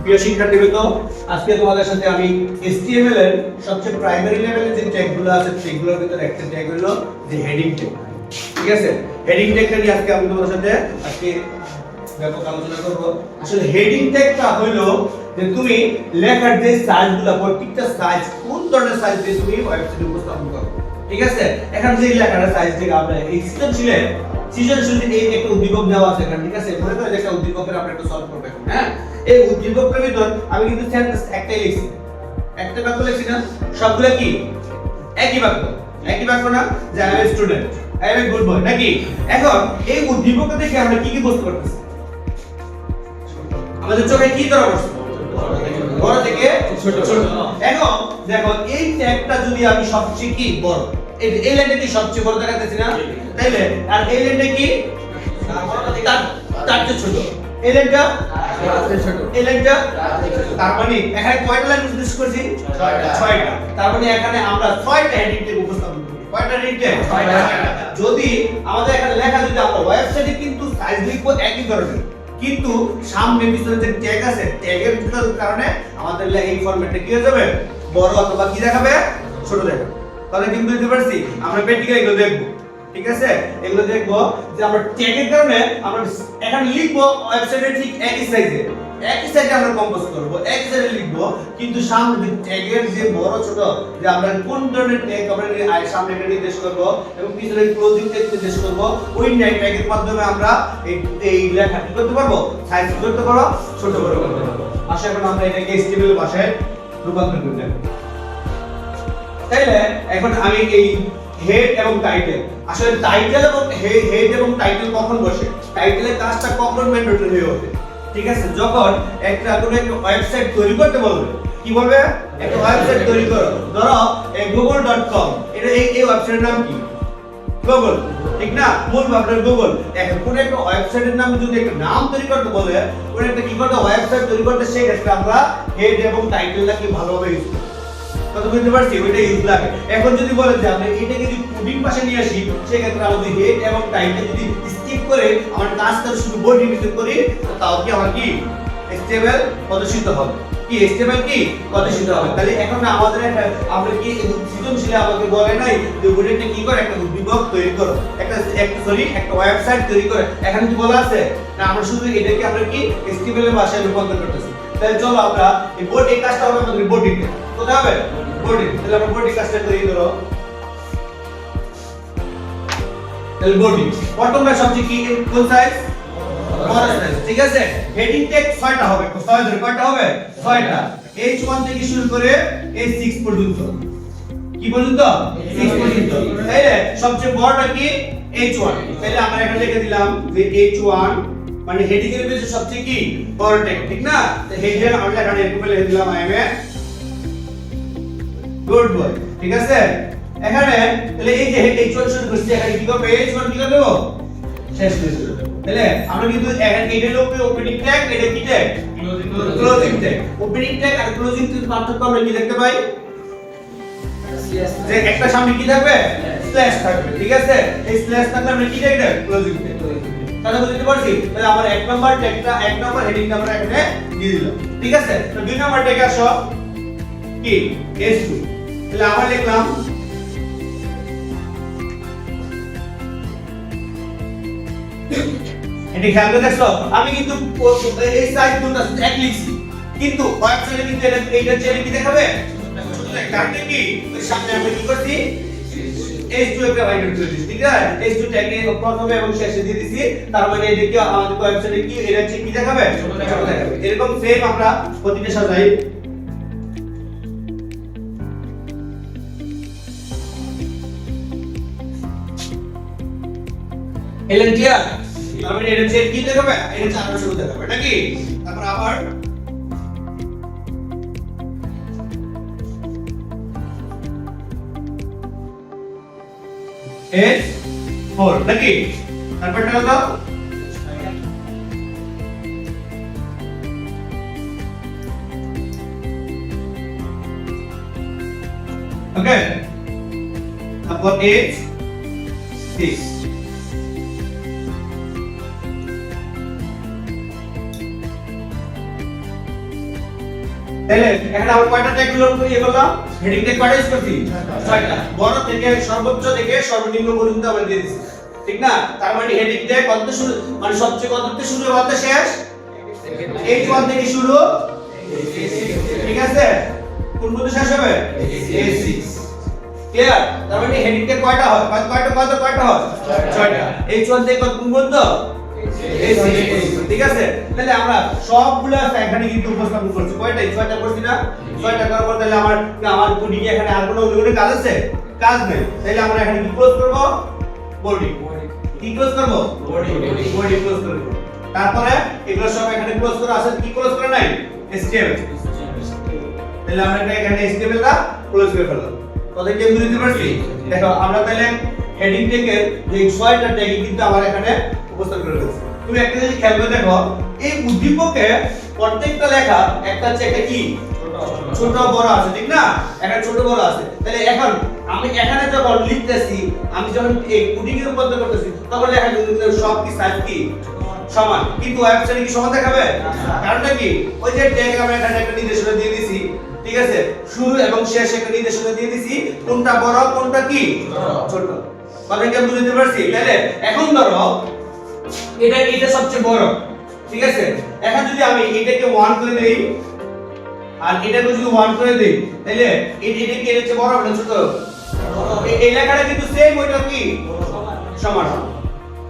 প্রিয় শিক্ষার্থীবৃন্দ, আজকে তোমাদের সাথে আমি HTML এর সবচেয়ে প্রাইমারি লেভেলের যে ট্যাগগুলো আছে সেগুলোর ভিতরে একটা ট্যাগ হলো যে হেডিং ট্যাগ। ঠিক আছে, হেডিং ট্যাগটা নিয়ে আজকে আমি তোমাদের সাথে ব্যাপক আলোচনা করব। আসলে হেডিং ট্যাগটা হলো যে তুমি লেখার যে সাইজগুলো, প্রত্যেকটা সাইজ কোন ধরনের সাইজ দিয়ে তুমি ওয়েবসাইটে উপস্থাপন করো। ঠিক আছে, এখন যে লেখার সাইজ থেকে আমরা এই সৃজনশীল এই একটা উদ্দীপক দেওয়া আছে এখানে। ঠিক আছে, মনে করো যে একটা উদ্দীপকের আমরা একটু সলভ করব। হ্যাঁ, এই উদ্দীপকের ভিতর আমি কিন্তু সেন্টেন্স একটাই লিখছি, একটা বাক্য লিখছি না, সবগুলো কি একই বাক্য। একই বাক্য না যে I M a student, I M a good boy নাকি? এখন এই উদ্দীপক দেখে আমরা কি কি বুঝতে পারতেছি? আমাদের চোখে কি ধরা পড়ছে? বড় থেকে ছোট। এখন দেখো এই ট্যাগটা যদি আমি সবচেয়ে কি বড়, এই লাইনটা কি সবচেয়ে বড় দেখাতেছি না? তাইলে আর এই লাইনটা কি তার চেয়ে ছোট, এই লাইনটা ছোট, এই লাইনটা তার মানে এখানে কয়টা লাইন ইউজ করছি? 6টা। তার মানে এখানে আমরা 6টা হেডিং ট্যাগ উপস্থাপন করি। কয়টা হেডিং ট্যাগ? 6টা। যদি আমাদের এখানে লেখা যদি আমরা ওয়েবসাইটে কিন্তু সাইজ লিখবো একই ধরনের, কিন্তু সামনে পিছনে যে ট্যাগ আছে ট্যাগের কারণে আমাদের এই ফরম্যাটটা কি হয়ে যাবে? বড় অথবা কি দেখাবে? ছোট দেখাবে। তাহলে কিন্তু বুঝতে পারছি আমরা প্র্যাকটিক্যালি এগুলো দেখব। ঠিক আছে, এগুলো দেখব যে আমরা ট্যাগের কারণে আমরা এখানে লিখবো ওয়েবসাইটে ঠিক একই সাইজে আমরা কম্পোজ করব, একই সাইজে লিখবো, কিন্তু সামনে ট্যাগের যে বড় ছোট যে আমরা কোন ধরনের ট্যাগ আমরা সামনে এটা নির্দেশ করব এবং পিছনে ক্লোজিং ট্যাগ নির্দেশ করব, ওই ট্যাগের মাধ্যমে আমরা এই লেখা কি করতে পারবো? সাইজ করতে পারবো, ছোট বড় করতে পারবো। আশা করি আমরা এটাকে HTML ভাষায় রূপান্তর করতে পারবো। তাইলে এখন আমি এই হেড এবং টাইটেল, আসলে টাইটেল এবং হেড এবং টাইটেল কখন বসে? টাইটেলের কাজটা কখন ম্যান্ডেটরি হয়ে ওঠে? ঠিক আছে, যখন একটা কোনো একটা ওয়েবসাইট তৈরি করতে বলবে। কি বলবে? একটা ওয়েবসাইট তৈরি করো, ধরো এই google.com, এটা এই ওয়েবসাইটের নাম কি? গুগল, ঠিক না? মূল ভাবনা গুগল। এখন কোন একটা ওয়েবসাইটের নাম যদি একটা নাম তৈরি করতে বলে, কোন একটা কি করতে ওয়েবসাইট তৈরি করতে, সেই ক্ষেত্রে আমরা হেড এবং টাইটেলটা কি ভালোভাবে ইউজ করি। কত বুঝতে পারছি? ওইটা ইউজ লাগে। এখন যদি বলে যে আমরা এটাকে যদি কোডিং পাশে নিয়ে আসি, সেই ক্ষেত্রে আমরা যদি হেড এবং টাইটেল যদি স্কিপ করে আমরা কাজটা শুধু বডি ভিতর করি, তাও কি আমার কি HTML প্রদর্শিত হবে? কি HTML কি প্রদর্শিত হবে? তাহলে এখন আমাদের একটা আমরা কি সৃজনশীল আমাকে বলে নাই যে ওইটা কি করে একটা উদ্দীপক তৈরি করো, একটা ওয়েবসাইট তৈরি করে, এখানে কি বলা আছে না? আমরা শুধু এটাকে আমরা কি HTML এর ভাষায় রূপান্তর করতেছি। তাহলে চলো আমরা এই কাজটা হবে আমাদের বডিতে। কোথায় হবে? বডি। তাহলে আমরা বডি কাজটা তৈরি করো। তাহলে বডি প্রথমটা সবচেয়ে কি কোন সাইজ? বড় সাইজ। ঠিক আছে, হেডিং ট্যাগ 6টা হবে। 6 ধরে কয়টা হবে? 6টা। H1 থেকে শুরু করে H6 পর্যন্ত। কি পর্যন্ত? 6 পর্যন্ত। তাইলে সবচেয়ে বড়টা কি? H1। তাহলে আমরা এখানে লিখে দিলাম যে H1 মানে হেডিং এর ভিতরে সবচেয়ে কি বড় ট্যাগ, ঠিক না? তো হেডিং আমরা এখানে এরকম লিখে দিলাম I M a good boy. ঠিক আছে, এখানে তাহলে এই যে H1 শুরু করছি, এখানে কি করব? H1 কি করব? শেষ করে দেব। তাহলে আমরা কিন্তু এখানে এটা হলো ওপেনিং ট্যাগ, এটা কি tag? Closing tag. Opening tag আর ক্লোজিং ট্যাগ পার্থক্য আমরা কি দেখতে পাই? যে একটা সামনে কি থাকবে? স্ল্যাশ থাকবে। ঠিক আছে, এই স্ল্যাশ থাকলে আমরা কি ট্যাগ? Closing tag. তাহলে বুঝতে পারছি? তাহলে আমার 1 নাম্বার ট্যাগটা 1 নাম্বার হেডিংটা আমরা এখানে দিয়ে দিলাম। ঠিক আছে, তো 2 নাম্বার ট্যাগে আসো কি? S2। তাহলে আবার লিখলাম এটা খেয়াল করে দেখছো, আমি কিন্তু এই সাইজ দুটো এক লিখছি, কিন্তু ওয়েবসাইটে কিন্তু এইটা চেয়ে কি দেখাবে? কারণ কি ওই সামনে আমরা কি করছি? H2 একটা বাইন্ড করে দিয়েছি। ঠিক আছে, H2 ট্যাগে প্রথমে এবং শেষে দিয়ে দিয়েছি। তার মানে এটা কি আমাদের ওয়েবসাইটে কি এটা চেয়ে কি দেখাবে? ছোট দেখাবে। এরকম সেম আমরা প্রতিটা সাজাই। এলেন ক্লিয়ার? তারপরে এটা চেক কি দেখাবে? এটা চারটা শুরু দেখাবে নাকি? তারপর আবার H4 নাকি? তারপরটা হলো ওকে, তারপর H6। তাহলে এখানে আমরা কয়টা ট্যাগ ইয়ে করলাম হেডিং ট্যাগ কয়টা ইউজ করছি 6টা বড় থেকে সর্বোচ্চ থেকে সর্বনিম্ন পর্যন্ত আমরা দিয়ে দিছি ঠিক না তার মানে হেডিং ট্যাগ কত শুরু মানে সবচেয়ে কত থেকে শুরু কত শেষ H1 থেকে শুরু ঠিক আছে কোন পর্যন্ত শেষ হবে A6 ক্লিয়ার তার মানে হেডিং ট্যাগ কয়টা হয় কয়টা হয় 6টা H1 থেকে কত কোন পর্যন্ত A6 ঠিক আছে তাহলে আমরা সবগুলা এখানে কিন্তু উপস্থাপন করছি কয়টা 6টা করছি না 6টা করার পর তাহলে আমার বডি এখানে আর কোনো অন্য কাজ আছে কাজ নেই তাহলে আমরা এখানে কি ক্লোজ করব বডি কি ক্লোজ করব বডি ক্লোজ করব তারপরে এগুলো সব এখানে ক্লোজ করা আছে কি ক্লোজ করা নাই HTML তাহলে আমরা এখানে HTML টা ক্লোজ করে ফেললাম কথা কি বুঝতে পারছি দেখো আমরা তাহলে হেডিং থেকে যে 6টা ট্যাগ কিন্তু আমার এখানে উপস্থাপন করে দিয়েছি তুমি একটা জিনিস খেয়াল করে দেখো এই উদ্দীপকে প্রত্যেকটা লেখা একটা হচ্ছে একটা কি ছোট বড় আছে ঠিক না একটা ছোট বড় আছে তাহলে এখন আমি এখানে যখন লিখতেছি আমি যখন এই কোডিং এর উপর করতেছি তখন লেখা কিন্তু সব কি সাইজ কি সমান কিন্তু ওয়েবসাইটে কি সমান দেখাবে কারণটা কি ওই যে ট্যাগ আমরা এখানে একটা নির্দেশনা দিয়ে দিছি ঠিক আছে শুরু এবং শেষ একটা নির্দেশনা দিয়ে দিছি কোনটা বড় কোনটা কি ছোট কথা কি বুঝতে পারছি তাহলে এখন ধরো এটা সবচেয়ে বড় ঠিক আছে এখন যদি আমি এটাকে 1 করে দেই আর এটাকে যদি 1 করে দেই তাহলে এটা কি হচ্ছে বড় না ছোট এই লেখাটা কিন্তু সেম ওইটা কি সমান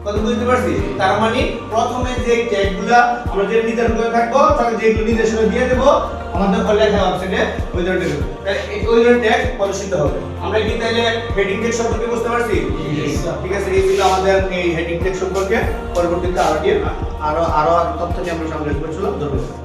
কত বুঝতে পারছি তার মানে প্রথমে যে ট্যাগগুলো আমরা যে নির্ধারণ করে থাকবো তাহলে যেগুলো নির্দেশনা দিয়ে দেব আমাদের হল লেখা ওয়েবসাইটে ওই ধরনের তাহলে ওই ধরনের ট্যাগ প্রদর্শিত হবে আমরা কি তাহলে হেডিং ট্যাগ সম্পর্কে বুঝতে পারছি ঠিক আছে এই ছিল আমাদের এই হেডিং ট্যাগ সম্পর্কে পরবর্তীতে আরো তথ্য নিয়ে আমরা সামনে আসবো চলো ধন্যবাদ